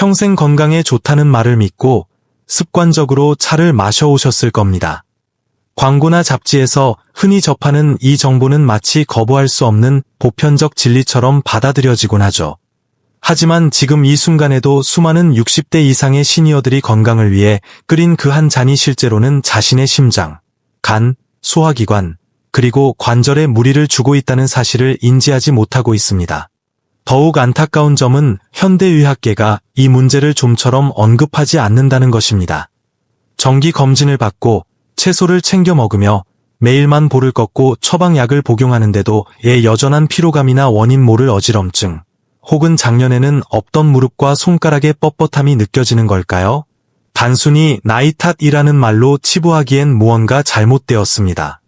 평생 건강에 좋다는 말을 믿고 습관적으로 차를 마셔오셨을 겁니다. 광고나 잡지에서 흔히 접하는 이 정보는 마치 거부할 수 없는 보편적 진리처럼 받아들여지곤 하죠. 하지만 지금 이 순간에도 수많은 60대 이상의 시니어들이 건강을 위해 끓인 그 한 잔이 실제로는 자신의 심장, 간, 소화기관, 그리고 관절에 무리를 주고 있다는 사실을 인지하지 못하고 있습니다. 더욱 안타까운 점은 현대의학계가 이 문제를 좀처럼 언급하지 않는다는 것입니다. 정기 검진을 받고 채소를 챙겨 먹으며 매일만 볼을 꺾고 처방약을 복용하는데도 여전한 피로감이나 원인 모를 어지럼증, 혹은 작년에는 없던 무릎과 손가락의 뻣뻣함이 느껴지는 걸까요? 단순히 나이 탓이라는 말로 치부하기엔 무언가 잘못되었습니다.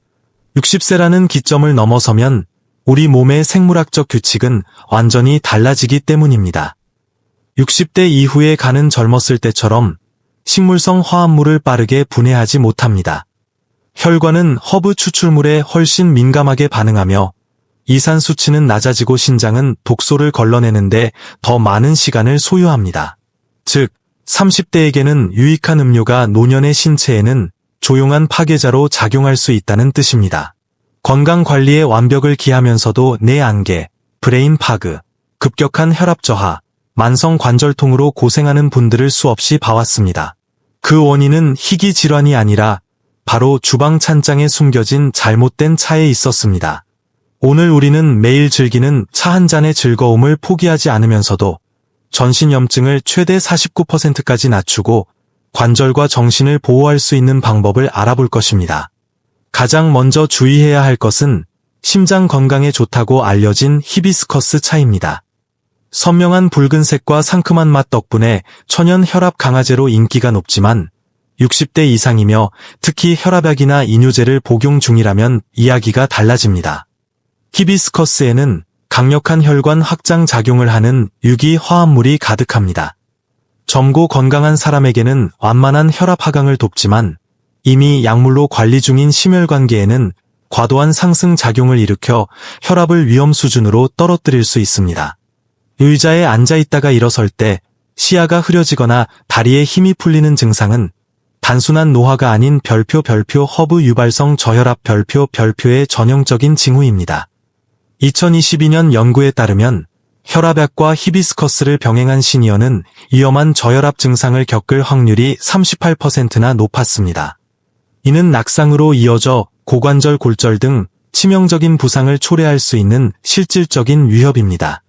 60세라는 기점을 넘어서면 우리 몸의 생물학적 규칙은 완전히 달라지기 때문입니다. 60대 이후에 간은 젊었을 때처럼 식물성 화합물을 빠르게 분해하지 못합니다. 혈관은 허브 추출물에 훨씬 민감하게 반응하며 이산 수치는 낮아지고 신장은 독소를 걸러내는데 더 많은 시간을 소요합니다. 즉, 30대에게는 유익한 음료가 노년의 신체에는 조용한 파괴자로 작용할 수 있다는 뜻입니다. 건강관리의 완벽을 기하면서도 뇌 안개, 브레인 파그, 급격한 혈압 저하, 만성 관절통으로 고생하는 분들을 수없이 봐왔습니다. 그 원인은 희귀 질환이 아니라 바로 주방 찬장에 숨겨진 잘못된 차에 있었습니다. 오늘 우리는 매일 즐기는 차 한 잔의 즐거움을 포기하지 않으면서도 전신염증을 최대 49%까지 낮추고 관절과 정신을 보호할 수 있는 방법을 알아볼 것입니다. 가장 먼저 주의해야 할 것은 심장 건강에 좋다고 알려진 히비스커스 차입니다. 선명한 붉은색과 상큼한 맛 덕분에 천연 혈압 강화제로 인기가 높지만 60대 이상이며 특히 혈압약이나 이뇨제를 복용 중이라면 이야기가 달라집니다. 히비스커스에는 강력한 혈관 확장 작용을 하는 유기 화합물이 가득합니다. 젊고 건강한 사람에게는 완만한 혈압 하강을 돕지만 이미 약물로 관리 중인 심혈관계에는 과도한 상승 작용을 일으켜 혈압을 위험 수준으로 떨어뜨릴 수 있습니다. 의자에 앉아있다가 일어설 때 시야가 흐려지거나 다리에 힘이 풀리는 증상은 단순한 노화가 아닌 별표 허브 유발성 저혈압 별표의 전형적인 징후입니다. 2022년 연구에 따르면 혈압약과 히비스커스를 병행한 시니어는 위험한 저혈압 증상을 겪을 확률이 38%나 높았습니다. 이는 낙상으로 이어져 고관절 골절 등 치명적인 부상을 초래할 수 있는 실질적인 위협입니다.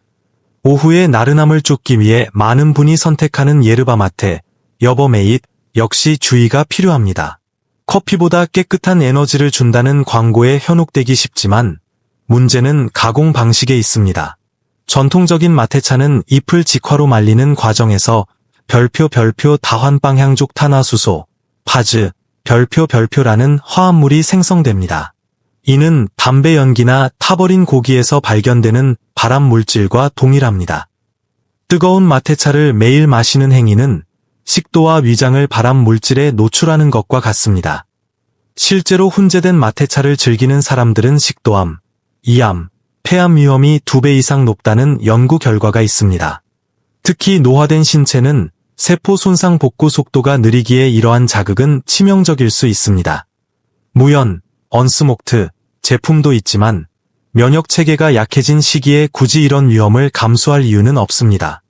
오후에 나른함을 쫓기 위해 많은 분이 선택하는 예르바마테, 여버메잇 역시 주의가 필요합니다. 커피보다 깨끗한 에너지를 준다는 광고에 현혹되기 쉽지만 문제는 가공 방식에 있습니다. 전통적인 마테차는 잎을 직화로 말리는 과정에서 별표 다환방향족 탄화수소, 파즈, 별표라는 화합물이 생성됩니다. 이는 담배 연기나 타버린 고기에서 발견되는 발암 물질과 동일합니다. 뜨거운 마테차를 매일 마시는 행위는 식도와 위장을 발암 물질에 노출하는 것과 같습니다. 실제로 훈제된 마테차를 즐기는 사람들은 식도암, 이암, 폐암 위험이 2배 이상 높다는 연구 결과가 있습니다. 특히 노화된 신체는 세포 손상 복구 속도가 느리기에 이러한 자극은 치명적일 수 있습니다. 무연, 언스모크트 제품도 있지만 면역 체계가 약해진 시기에 굳이 이런 위험을 감수할 이유는 없습니다.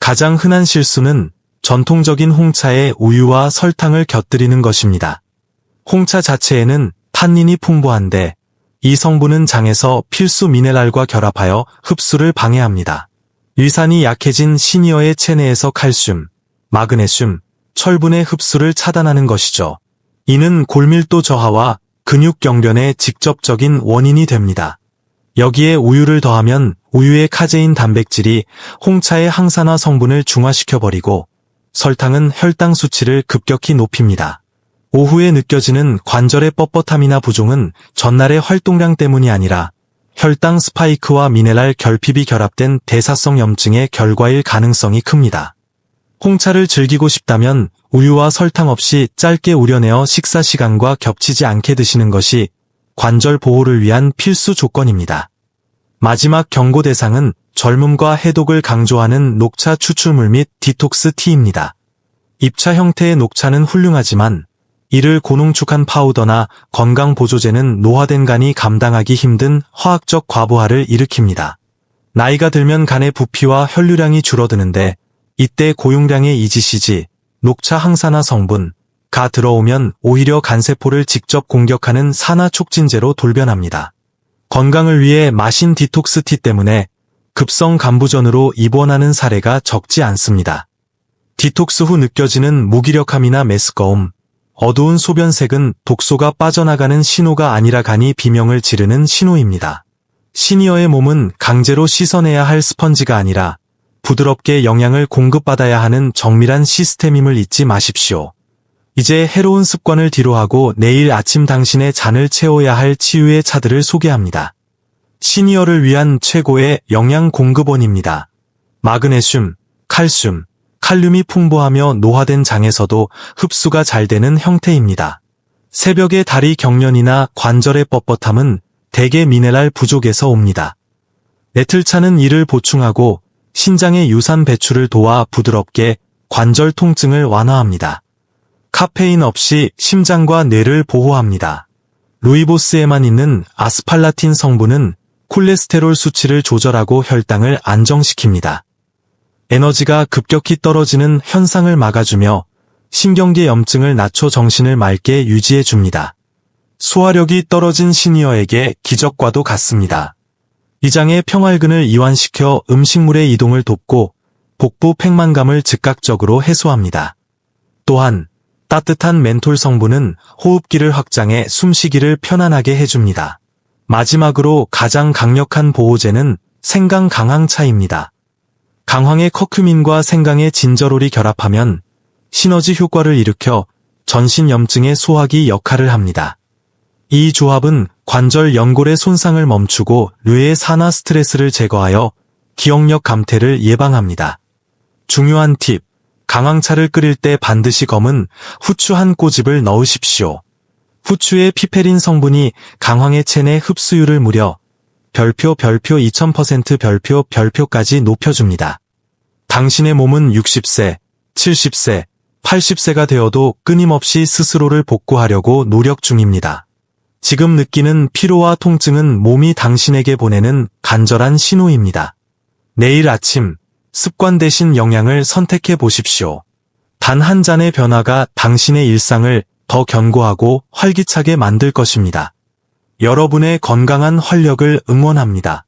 가장 흔한 실수는 전통적인 홍차에 우유와 설탕을 곁들이는 것입니다. 홍차 자체에는 탄닌이 풍부한데 이 성분은 장에서 필수 미네랄과 결합하여 흡수를 방해합니다. 위산이 약해진 시니어의 체내에서 칼슘, 마그네슘, 철분의 흡수를 차단하는 것이죠. 이는 골밀도 저하와 근육 경련의 직접적인 원인이 됩니다. 여기에 우유를 더하면 우유의 카제인 단백질이 홍차의 항산화 성분을 중화시켜버리고 설탕은 혈당 수치를 급격히 높입니다. 오후에 느껴지는 관절의 뻣뻣함이나 부종은 전날의 활동량 때문이 아니라 혈당 스파이크와 미네랄 결핍이 결합된 대사성 염증의 결과일 가능성이 큽니다. 홍차를 즐기고 싶다면 우유와 설탕 없이 짧게 우려내어 식사 시간과 겹치지 않게 드시는 것이 관절 보호를 위한 필수 조건입니다. 마지막 경고 대상은 젊음과 해독을 강조하는 녹차 추출물 및 디톡스 티입니다. 잎차 형태의 녹차는 훌륭하지만 이를 고농축한 파우더나 건강보조제는 노화된 간이 감당하기 힘든 화학적 과부하를 일으킵니다. 나이가 들면 간의 부피와 혈류량이 줄어드는데 이때 고용량의 EGCG, 녹차 항산화 성분가 들어오면 오히려 간세포를 직접 공격하는 산화 촉진제로 돌변합니다. 건강을 위해 마신 디톡스 티 때문에 급성 간부전으로 입원하는 사례가 적지 않습니다. 디톡스 후 느껴지는 무기력함이나 메스꺼움, 어두운 소변색은 독소가 빠져나가는 신호가 아니라 간이 비명을 지르는 신호입니다. 시니어의 몸은 강제로 씻어내야 할 스펀지가 아니라 부드럽게 영양을 공급받아야 하는 정밀한 시스템임을 잊지 마십시오. 이제 해로운 습관을 뒤로하고 내일 아침 당신의 잔을 채워야 할 치유의 차들을 소개합니다. 시니어를 위한 최고의 영양 공급원입니다. 마그네슘, 칼슘, 칼륨이 풍부하며 노화된 장에서도 흡수가 잘 되는 형태입니다. 새벽의 다리 경련이나 관절의 뻣뻣함은 대개 미네랄 부족에서 옵니다. 네틀차는 이를 보충하고 신장의 유산 배출을 도와 부드럽게 관절 통증을 완화합니다. 카페인 없이 심장과 뇌를 보호합니다. 루이보스에만 있는 아스팔라틴 성분은 콜레스테롤 수치를 조절하고 혈당을 안정시킵니다. 에너지가 급격히 떨어지는 현상을 막아주며 신경계 염증을 낮춰 정신을 맑게 유지해줍니다. 소화력이 떨어진 시니어에게 기적과도 같습니다. 위장의 평활근을 이완시켜 음식물의 이동을 돕고 복부 팽만감을 즉각적으로 해소합니다. 또한 따뜻한 멘톨 성분은 호흡기를 확장해 숨쉬기를 편안하게 해줍니다. 마지막으로 가장 강력한 보호제는 생강 강황차입니다. 강황의 커큐민과 생강의 진저롤이 결합하면 시너지 효과를 일으켜 전신염증의 소화기 역할을 합니다. 이 조합은 관절 연골의 손상을 멈추고 뇌의 산화 스트레스를 제거하여 기억력 감퇴를 예방합니다. 중요한 팁, 강황차를 끓일 때 반드시 검은 후추 한 꼬집을 넣으십시오. 후추의 피페린 성분이 강황의 체내 흡수율을 무려 별표 2000% 별표까지 높여줍니다. 당신의 몸은 60세, 70세, 80세가 되어도 끊임없이 스스로를 복구하려고 노력 중입니다. 지금 느끼는 피로와 통증은 몸이 당신에게 보내는 간절한 신호입니다. 내일 아침 습관 대신 영양을 선택해 보십시오. 단 한 잔의 변화가 당신의 일상을 더 견고하고 활기차게 만들 것입니다. 여러분의 건강한 활력을 응원합니다.